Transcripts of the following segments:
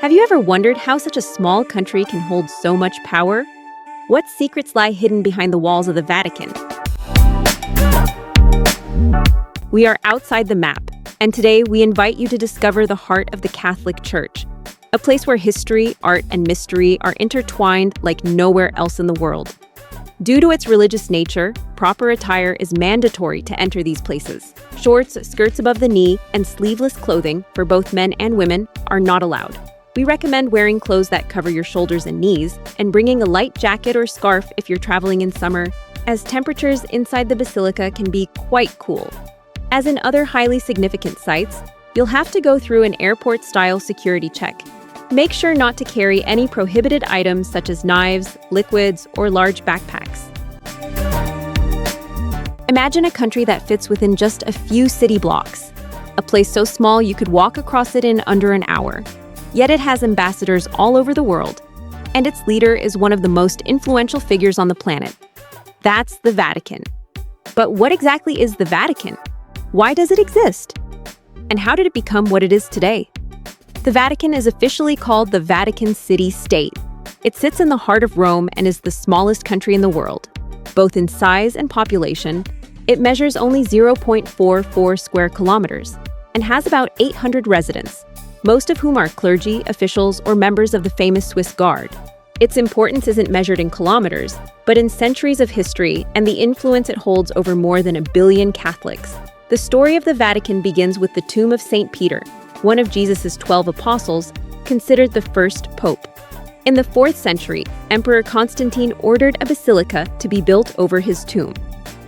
Have you ever wondered how such a small country can hold so much power? What secrets lie hidden behind the walls of the Vatican? We are outside the map, and today we invite you to discover the heart of the Catholic Church, a place where history, art, and mystery are intertwined like nowhere else in the world. Due to its religious nature, proper attire is mandatory to enter these places. Shorts, skirts above the knee, and sleeveless clothing for both men and women are not allowed. We recommend wearing clothes that cover your shoulders and knees, and bringing a light jacket or scarf if you're traveling in summer, as temperatures inside the Basilica can be quite cool. As in other highly significant sites, you'll have to go through an airport-style security check. Make sure not to carry any prohibited items such as knives, liquids, or large backpacks. Imagine a country that fits within just a few city blocks, a place so small you could walk across it in under an hour. Yet it has ambassadors all over the world, and its leader is one of the most influential figures on the planet. That's the Vatican. But what exactly is the Vatican? Why does it exist? And how did it become what it is today? The Vatican is officially called the Vatican City State. It sits in the heart of Rome and is the smallest country in the world. Both in size and population, it measures only 0.44 square kilometers and has about 800 residents, most of whom are clergy, officials, or members of the famous Swiss Guard. Its importance isn't measured in kilometers, but in centuries of history and the influence it holds over more than 1 billion Catholics. The story of the Vatican begins with the tomb of St. Peter, one of Jesus' 12 apostles, considered the first pope. In the 4th century, Emperor Constantine ordered a basilica to be built over his tomb.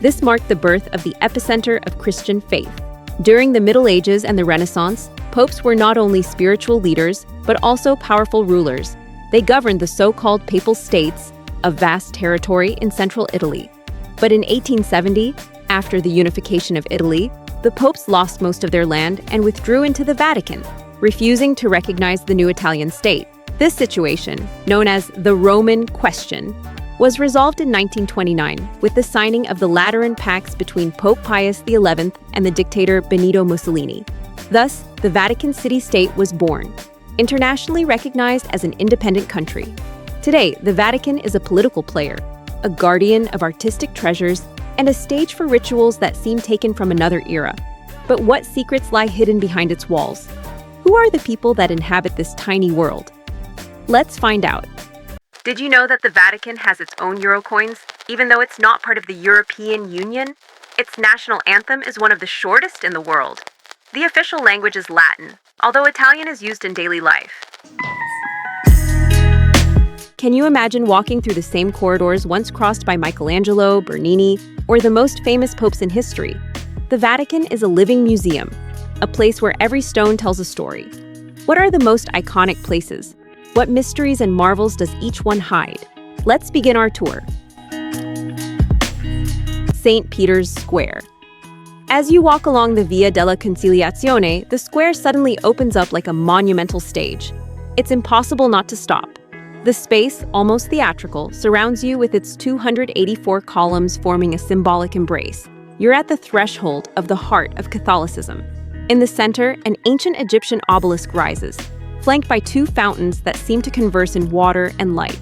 This marked the birth of the epicenter of Christian faith. During the Middle Ages and the Renaissance, popes were not only spiritual leaders, but also powerful rulers. They governed the so-called Papal States, a vast territory in central Italy. But in 1870, after the unification of Italy, the popes lost most of their land and withdrew into the Vatican, refusing to recognize the new Italian state. This situation, known as the Roman Question, was resolved in 1929 with the signing of the Lateran Pacts between Pope Pius XI and the dictator Benito Mussolini. Thus, the Vatican City-State was born, internationally recognized as an independent country. Today, the Vatican is a political player, a guardian of artistic treasures, and a stage for rituals that seem taken from another era. But what secrets lie hidden behind its walls? Who are the people that inhabit this tiny world? Let's find out. Did you know that the Vatican has its own euro coins, even though it's not part of the European Union? Its national anthem is one of the shortest in the world. The official language is Latin, although Italian is used in daily life. Can you imagine walking through the same corridors once crossed by Michelangelo, Bernini, or the most famous popes in history? The Vatican is a living museum, a place where every stone tells a story. What are the most iconic places? What mysteries and marvels does each one hide? Let's begin our tour. St. Peter's Square. As you walk along the Via della Conciliazione, the square suddenly opens up like a monumental stage. It's impossible not to stop. The space, almost theatrical, surrounds you with its 284 columns forming a symbolic embrace. You're at the threshold of the heart of Catholicism. In the center, an ancient Egyptian obelisk rises, flanked by 2 fountains that seem to converse in water and light.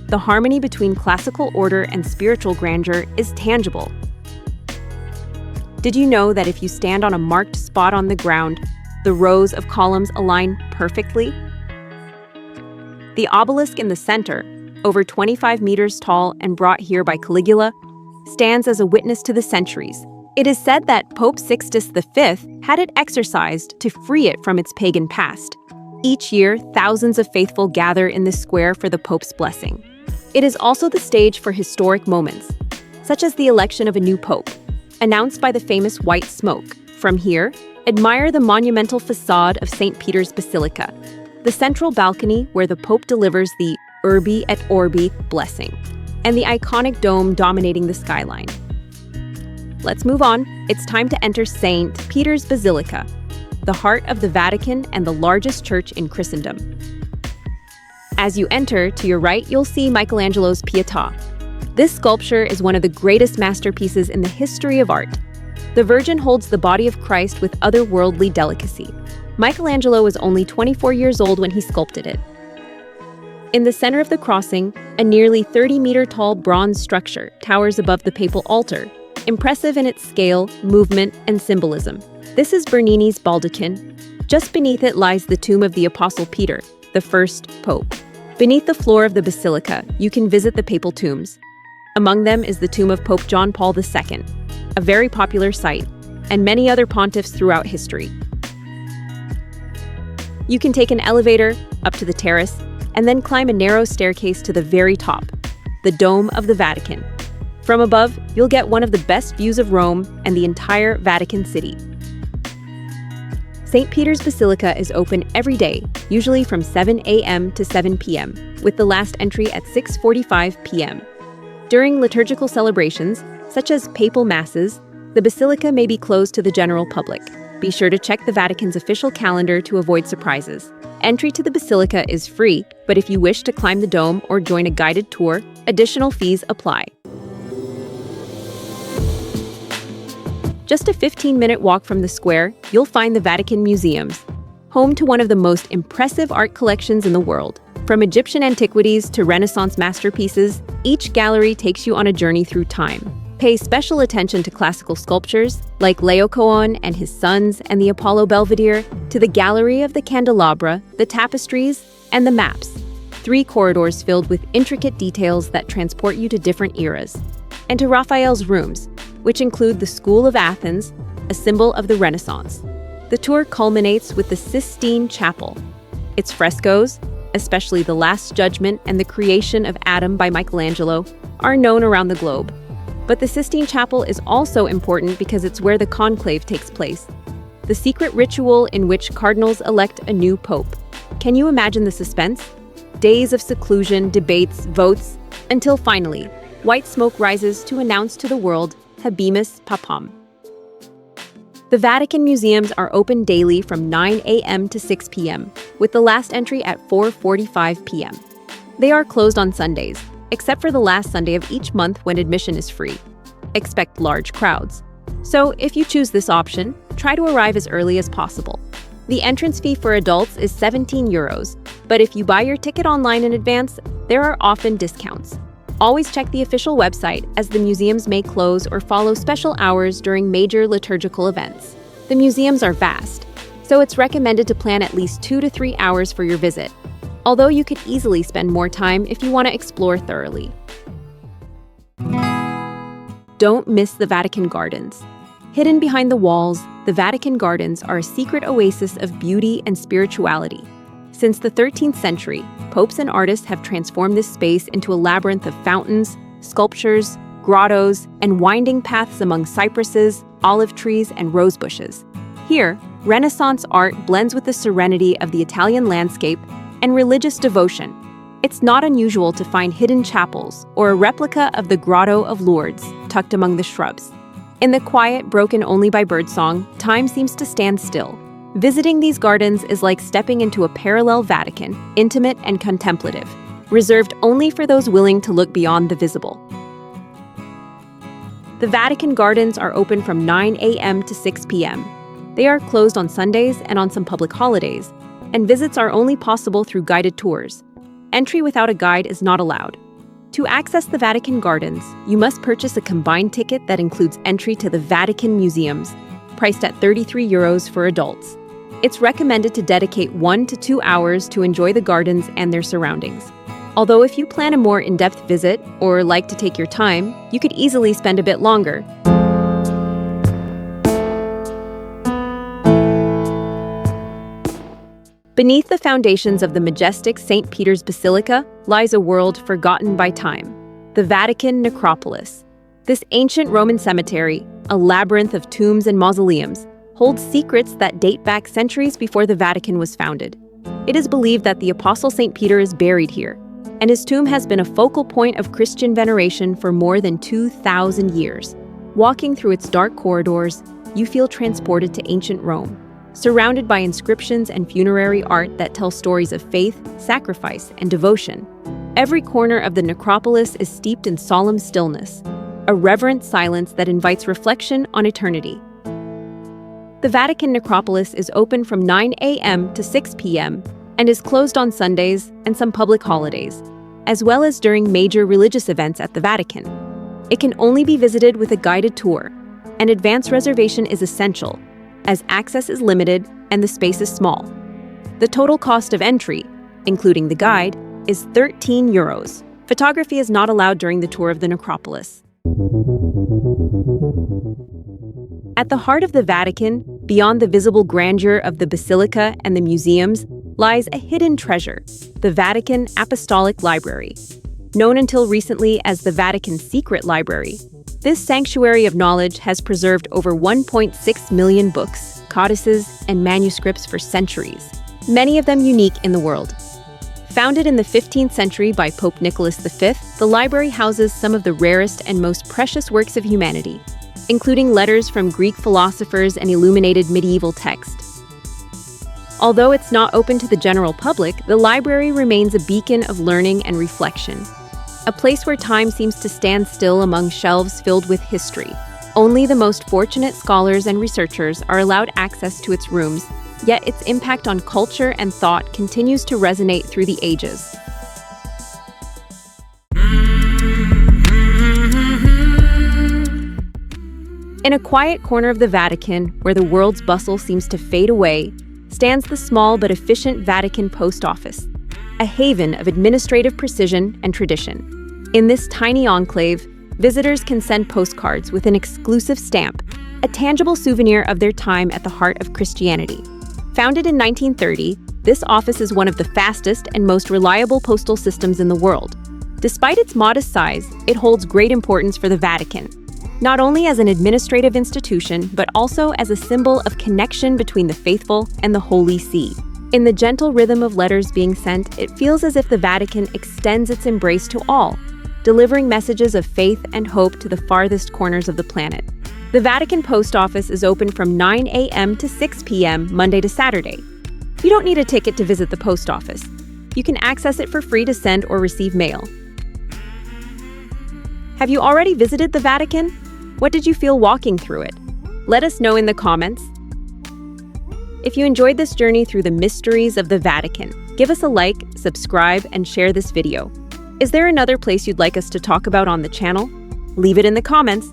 The harmony between classical order and spiritual grandeur is tangible. Did you know that if you stand on a marked spot on the ground, the rows of columns align perfectly? The obelisk in the center, over 25 meters tall and brought here by Caligula, stands as a witness to the centuries. It is said that Pope Sixtus V had it exorcised to free it from its pagan past. Each year, thousands of faithful gather in this square for the Pope's blessing. It is also the stage for historic moments, such as the election of a new Pope, announced by the famous white smoke. From here, admire the monumental facade of St. Peter's Basilica, the central balcony where the Pope delivers the Urbi et Orbi blessing, and the iconic dome dominating the skyline. Let's move on. It's time to enter St. Peter's Basilica, the heart of the Vatican and the largest church in Christendom. As you enter, to your right, you'll see Michelangelo's Pietà. This sculpture is one of the greatest masterpieces in the history of art. The Virgin holds the body of Christ with otherworldly delicacy. Michelangelo was only 24 years old when he sculpted it. In the center of the crossing, a nearly 30-meter-tall bronze structure towers above the papal altar, impressive in its scale, movement, and symbolism. This is Bernini's baldachin. Just beneath it lies the tomb of the Apostle Peter, the first pope. Beneath the floor of the Basilica, you can visit the papal tombs. Among them is the tomb of Pope John Paul II, a very popular site, and many other pontiffs throughout history. You can take an elevator up to the terrace and then climb a narrow staircase to the very top, the Dome of the Vatican. From above, you'll get one of the best views of Rome and the entire Vatican City. St. Peter's Basilica is open every day, usually from 7 a.m. to 7 p.m., with the last entry at 6:45 p.m. During liturgical celebrations, such as papal masses, the Basilica may be closed to the general public. Be sure to check the Vatican's official calendar to avoid surprises. Entry to the Basilica is free, but if you wish to climb the dome or join a guided tour, additional fees apply. Just a 15-minute walk from the square, you'll find the Vatican Museums, home to one of the most impressive art collections in the world. From Egyptian antiquities to Renaissance masterpieces, each gallery takes you on a journey through time. Pay special attention to classical sculptures like Laocoon and his sons and the Apollo Belvedere, to the Gallery of the Candelabra, the tapestries, and the maps. 3 corridors filled with intricate details that transport you to different eras. And to Raphael's rooms, which include the School of Athens, a symbol of the Renaissance. The tour culminates with the Sistine Chapel. Its frescoes, especially the Last Judgment and the Creation of Adam by Michelangelo, are known around the globe. But the Sistine Chapel is also important because it's where the conclave takes place, the secret ritual in which cardinals elect a new pope. Can you imagine the suspense? Days of seclusion, debates, votes, until finally, white smoke rises to announce to the world, Habemus Papam. The Vatican Museums are open daily from 9 a.m. to 6 p.m., with the last entry at 4:45 p.m. They are closed on Sundays, except for the last Sunday of each month when admission is free. Expect large crowds. So if you choose this option, try to arrive as early as possible. The entrance fee for adults is 17 euros, but if you buy your ticket online in advance, there are often discounts. Always check the official website, as the museums may close or follow special hours during major liturgical events. The museums are vast, so it's recommended to plan at least 2 to 3 hours for your visit, although you could easily spend more time if you want to explore thoroughly. Don't miss the Vatican Gardens. Hidden behind the walls, the Vatican Gardens are a secret oasis of beauty and spirituality. Since the 13th century, popes and artists have transformed this space into a labyrinth of fountains, sculptures, grottos, and winding paths among cypresses, olive trees, and rose bushes. Here, Renaissance art blends with the serenity of the Italian landscape and religious devotion. It's not unusual to find hidden chapels or a replica of the Grotto of Lourdes tucked among the shrubs. In the quiet, broken only by birdsong, time seems to stand still. Visiting these gardens is like stepping into a parallel Vatican, intimate and contemplative, reserved only for those willing to look beyond the visible. The Vatican Gardens are open from 9 a.m. to 6 p.m. They are closed on Sundays and on some public holidays, and visits are only possible through guided tours. Entry without a guide is not allowed. To access the Vatican Gardens, you must purchase a combined ticket that includes entry to the Vatican Museums, priced at 33 euros for adults. It's recommended to dedicate 1 to 2 hours to enjoy the gardens and their surroundings. Although if you plan a more in-depth visit or like to take your time, you could easily spend a bit longer. Beneath the foundations of the majestic St. Peter's Basilica lies a world forgotten by time, the Vatican Necropolis. This ancient Roman cemetery, a labyrinth of tombs and mausoleums, holds secrets that date back centuries before the Vatican was founded. It is believed that the Apostle St. Peter is buried here, and his tomb has been a focal point of Christian veneration for more than 2,000 years. Walking through its dark corridors, you feel transported to ancient Rome, surrounded by inscriptions and funerary art that tell stories of faith, sacrifice, and devotion. Every corner of the necropolis is steeped in solemn stillness, a reverent silence that invites reflection on eternity. The Vatican Necropolis is open from 9 a.m. to 6 p.m. and is closed on Sundays and some public holidays, as well as during major religious events at the Vatican. It can only be visited with a guided tour, and advance reservation is essential, as access is limited and the space is small. The total cost of entry, including the guide, is €13. Photography is not allowed during the tour of the necropolis. At the heart of the Vatican, beyond the visible grandeur of the Basilica and the museums, lies a hidden treasure, the Vatican Apostolic Library. Known until recently as the Vatican Secret Library, this sanctuary of knowledge has preserved over 1.6 million books, codices, and manuscripts for centuries, many of them unique in the world. Founded in the 15th century by Pope Nicholas V, the library houses some of the rarest and most precious works of humanity, including letters from Greek philosophers and illuminated medieval texts. Although it's not open to the general public, the library remains a beacon of learning and reflection, a place where time seems to stand still among shelves filled with history. Only the most fortunate scholars and researchers are allowed access to its rooms, yet its impact on culture and thought continues to resonate through the ages. In a quiet corner of the Vatican, where the world's bustle seems to fade away, stands the small but efficient Vatican Post Office, a haven of administrative precision and tradition. In this tiny enclave, visitors can send postcards with an exclusive stamp, a tangible souvenir of their time at the heart of Christianity. Founded in 1930, this office is one of the fastest and most reliable postal systems in the world. Despite its modest size, it holds great importance for the Vatican, not only as an administrative institution, but also as a symbol of connection between the faithful and the Holy See. In the gentle rhythm of letters being sent, it feels as if the Vatican extends its embrace to all, delivering messages of faith and hope to the farthest corners of the planet. The Vatican Post Office is open from 9 a.m. to 6 p.m. Monday to Saturday. You don't need a ticket to visit the post office. You can access it for free to send or receive mail. Have you already visited the Vatican? What did you feel walking through it? Let us know in the comments. If you enjoyed this journey through the mysteries of the Vatican, give us a like, subscribe, and share this video. Is there another place you'd like us to talk about on the channel? Leave it in the comments.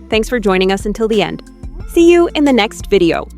Thanks for joining us until the end. See you in the next video.